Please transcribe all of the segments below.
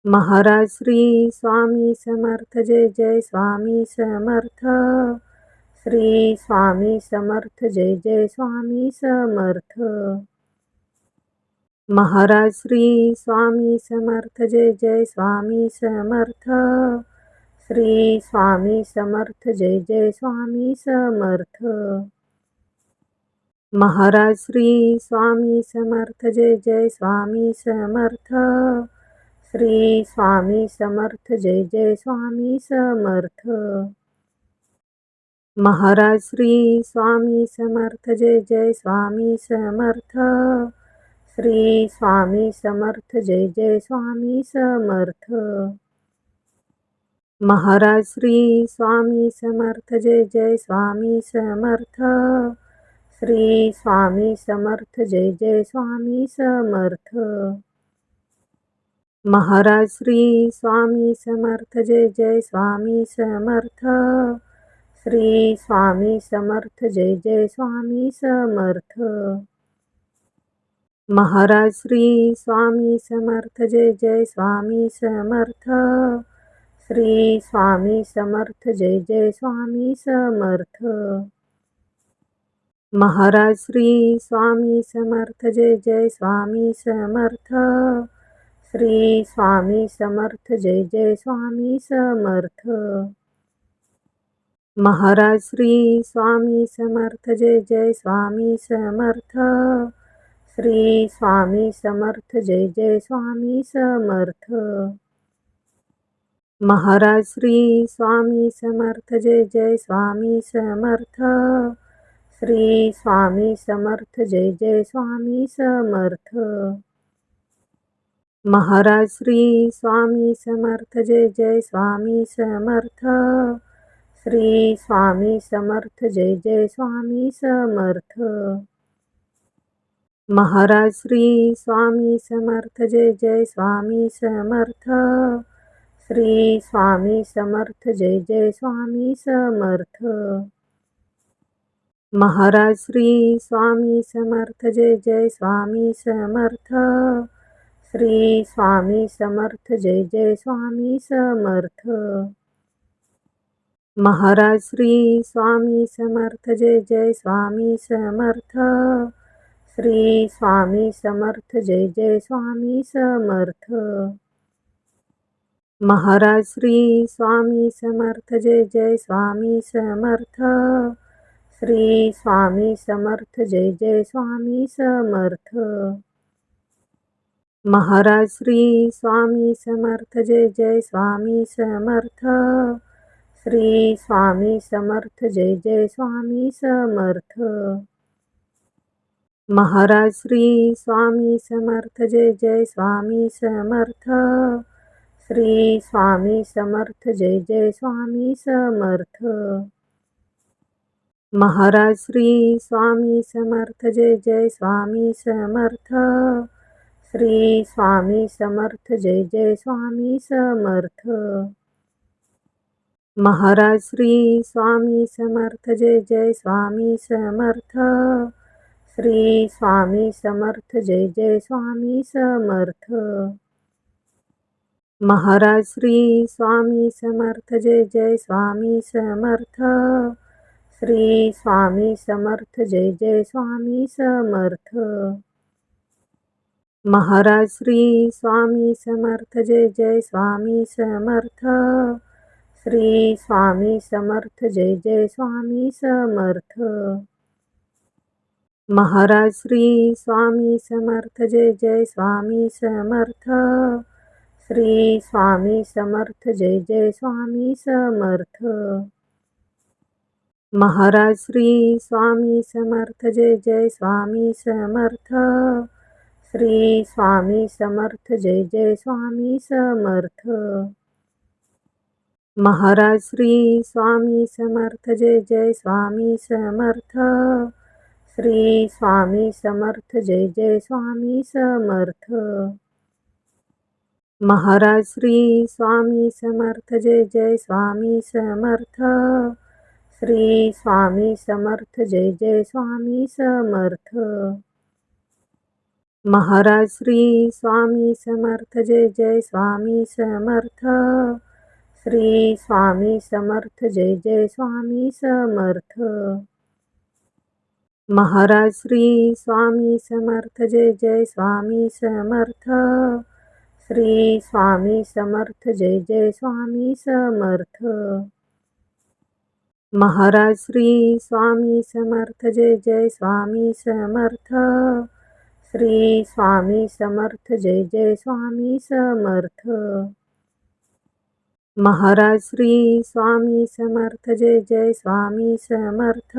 Maharaj Shri Swami Samarth Jai Jai Swami Samarth. Shri Swami Samarth Jai Jai Swami Samarth. Maharaj Shri Swami Samarth Jai Jai Swami Samarth. Shri Swami Samarth Jai Jai Swami Samarth. Maharaj Shri Swami Samarth Jai Jai Swami Samarth. Shri Swami Samarth Jai Jai Swami Samarth. Maharaj Shri Swami Samarth Jai Jai Swami Samarth. Shri Swami Samarth Jai Jai Swami Samarth. Maharaj Shri Swami Samarth Jai Jai Swami Samarth. Shri Swami Samarth Jai Jai Swami Samarth. Maharaj Shri Swami Samarth Jai Jai Swami Samarth. Shri Swami Samarth Jai Jai Swami Samarth. Maharaj Shri Swami Samarth Jai Jai Swami Samarth. Shri Swami Samarth Jai Jai Swami Samarth. Maharaj Shri Swami Samarth Jai Jai Swami Samarth. Shri Swami Samarth Jai Jai Swami Samarth. Maharaj Shri Swami Samarth Jai Jai Swami Samarth. Shri Swami Samarth Jai Jai Swami Samarth. Maharaj Shri Swami Samarth Jai Jai Swami Samarth. Shri Swami Samarth Jai Jai Swami Samarth. Maharaj Shri Swami Samarth Jai Jai Swami Samarth. Shri Swami Samarth Jai Jai Swami Samarth. Maharaj Shri Swami Samarth Jai Jai Swami Samarth. Shri Swami Samarth Jai Jai Swami Samarth. Maharaj Shri Swami Samarth Jai Jai Swami Samarth. Shri Swami Samarth Jai Jai Swami Samarth. Maharaj Shri Swami Samarth Jai Jai Swami Samarth. Shri Swami Samarth Jai Jai Swami Samarth. Maharaj Shri Swami Samarth Jai Jai Swami Samarth. Shri Swami Samarth Jai Jai Swami Samarth. Maharaj Shri Swami Samarth Jai Jai Swami Samarth. Shri Swami Samarth Jai Jai Swami Samarth. Maharaj Shri Swami Samarth Jai Jai Swami Samarth. Shri Swami Samarth Jai Jai Swami Samarth. Maharaj Shri Swami Samarth Jai Jai Swami Samarth. Shri Swami Samarth Jai Jai Swami Samarth. Maharaj Shri Swami Samarth Jai Jai Swami Samarth. Shri Swami Samarth Jai Jai Swami Samarth. Maharaj Shri Swami Samarth Jai Jai Swami Samarth. Shri Swami Samarth Jai Jai Swami Samarth. Maharaj Shri Swami Samarth Jai Jai Swami Samarth. Shri Swami Samarth Jai Jai Swami Samarth. Maharaj Shri Swami Samarth Jai Jai Swami Samarth. Shri Swami Samarth Jai Jai Swami Samarth. Maharaj Shri Swami Samarth Jai Jai Swami Samarth. Shri Swami Samarth Jai Jai Swami Samarth. Maharaj Shri Swami Samarth Jai Jai Swami Samarth. Shri Swami Samarth Jai Jai Swami Samarth. Maharaj Shri Swami Samarth Jai Jai Swami Samarth. Shri Swami Samarth Jai Jai Swami Samarth. Maharaj Shri Swami Samarth Jai Jai Swami Samarth. Shri Swami Samarth Jai Jai Swami Samarth. Maharaj Shri Swami Samarth Jai Jai Swami Samarth. Shri Swami Samarth Jai Jai Swami Samarth. Maharaj Shri Swami Samarth Jai Jai Swami Samarth. Shri Swami Samarth Jai Jai Swami Samarth. Maharaj Shri Swami Samarth Jai Jai Swami Samarth.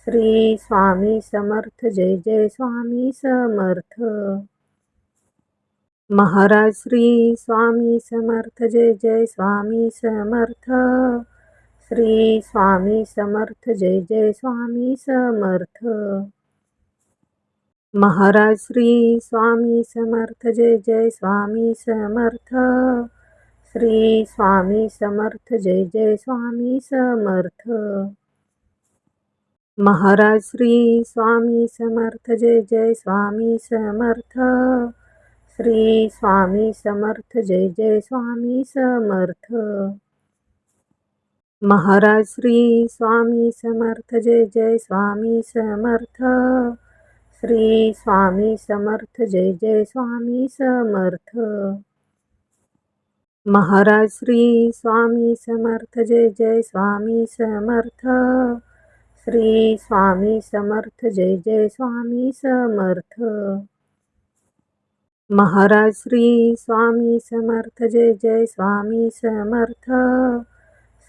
Shri Swami Samarth Jai Jai Swami Samarth. Maharaj Shri Swami Samarth Jai Jai Swami Samarth. Shri Swami Samarth Jai Jai Swami Samarth. Maharaj Shri Swami Samarth Jai Jai Swami Samarth. Shri Swami Samarth Jai Jai Swami Samarth. Maharaj Shri Swami Samarth Jai Jai Swami Samarth. Shri Swami Samarth Jai Jai Swami Samarth. Maharaj Shri Swami Samarth Jai Jai Swami Samarth. Shri Swami Samarth Jai Jai Swami Samarth. Maharaj Shri Swami Samarth Jai Jai Swami Samarth. Shri Swami Samarth Jai Jai Swami Samarth. Maharaj Shri Swami Samarth Jai Jai Swami Samarth.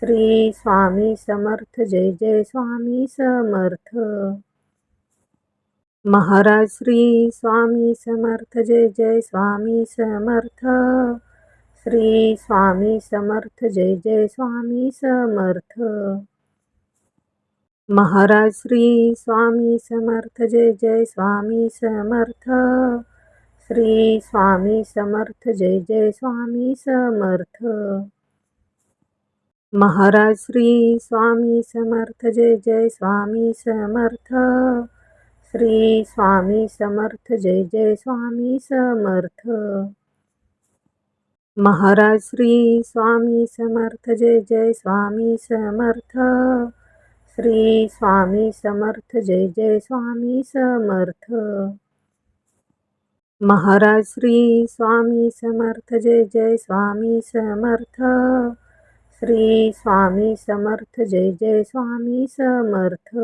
Shri Swami Samarth Jai Jai Swami Samarth. Maharaj Shri Swami Samarth Jai Jai Swami Samarth. Shri Swami Samarth Jai Jai Swami Samarth. Maharaj Shri Swami Samarth Jai Jai Swami Samarth. Shri Swami Samarth Jai Jai Swami Samarth. Maharaj Shri Swami Samarth Jai Jai Swami Samarth. Shri Swami Samarth Jai Jai Swami Samarth. Maharaj Shri Swami Samarth Jai Jai Swami Samarth. Shri Swami Samarth Jai Jai Swami Samarth. Maharaj Shri Swami Samarth Jai Jai Swami Samarth. Shri Swami Samarth Jai Jai Swami Samarth.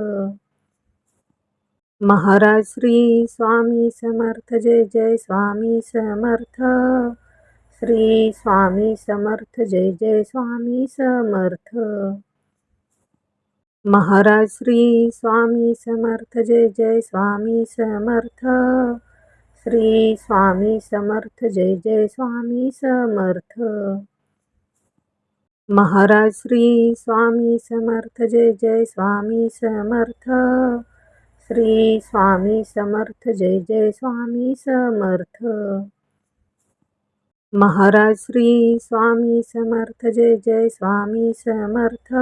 Maharaj Shri Swami Samarth Jai Jai Swami Samarth. Shri Swami Samarth Jai Jai Swami Samarth. Maharaj Shri Swami Samarth Jai Jai Swami Samarth. Shri Swami Samarth Jai Jai Swami Samarth. Maharaj Shri Swami Samarth Jai Jai Swami Samarth. Shri Swami Samarth Jai Jai Swami Samarth. Maharaj Shri Swami Samarth Jai Jai Swami Samarth.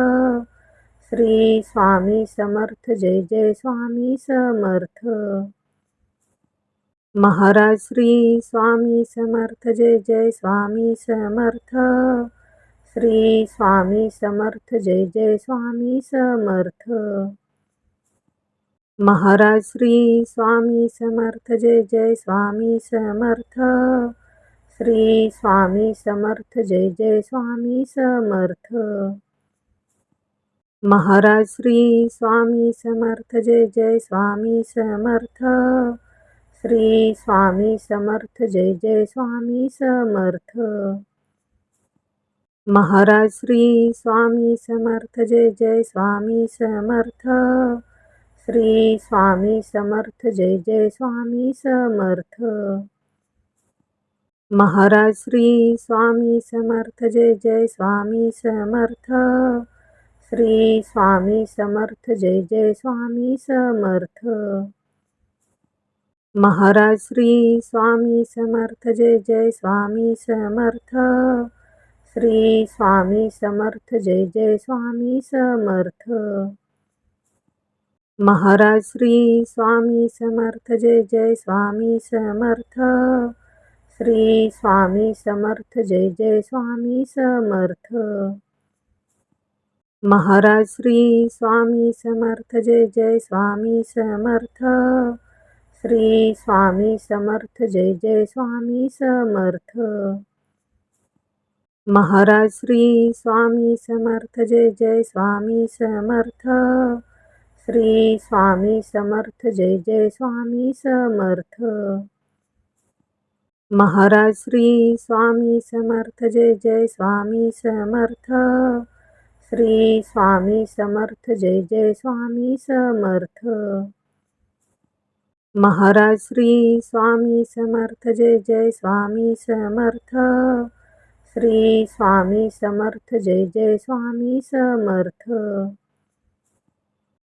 Shri Swami Samarth Jai Jai Swami Samarth. Maharaj Shri Swami Samarth Jai Jai Swami Samarth. Shri Swami Samarth Jai Jai Swami Samarth. Maharaj Shri Swami Samarth Jai Jai Swami Samarth. Shri Swami Samarth Jai Jai Swami Samarth. Maharaj Shri Swami Samarth Jai Jai Swami Samarth. Shri Swami Samarth Jai Jai Swami Samarth. Maharaj Shri Swami Samarth Jai Jai Swami Samarth. Shri Swami Samarth Jai Jai Swami Samarth. Maharaj Shri Swami Samarth Jai Jai Swami Samarth. Shri Swami Samarth Jai Jai Swami Samarth. Maharaj Shri Swami Samarth Jai Jai Swami Samarth. Shri Swami Samarth Jai Jai Swami Samarth. Maharaj Shri Swami Samarth Jai Jai Swami Samarth. Shri Swami Samarth Jai Jai Swami Samarth. Maharaj Shri Swami Samarth Jai Jai Swami Samarth. Shri Swami Samarth Jai Jai Swami Samarth. Maharaj Shri Swami Samarth Jai Jai Swami Samarth. Shri Swami Samarth Jai Jai Swami Samarth. Maharaj Shri Swami Samarth Jai Jai Swami Samarth. Shri Swami Samarth Jai Jai Swami Samarth. Maharaj Shri Swami Samarth Jai Jai Swami Samarth. Shri Swami Samarth Jai Jai Swami Samarth.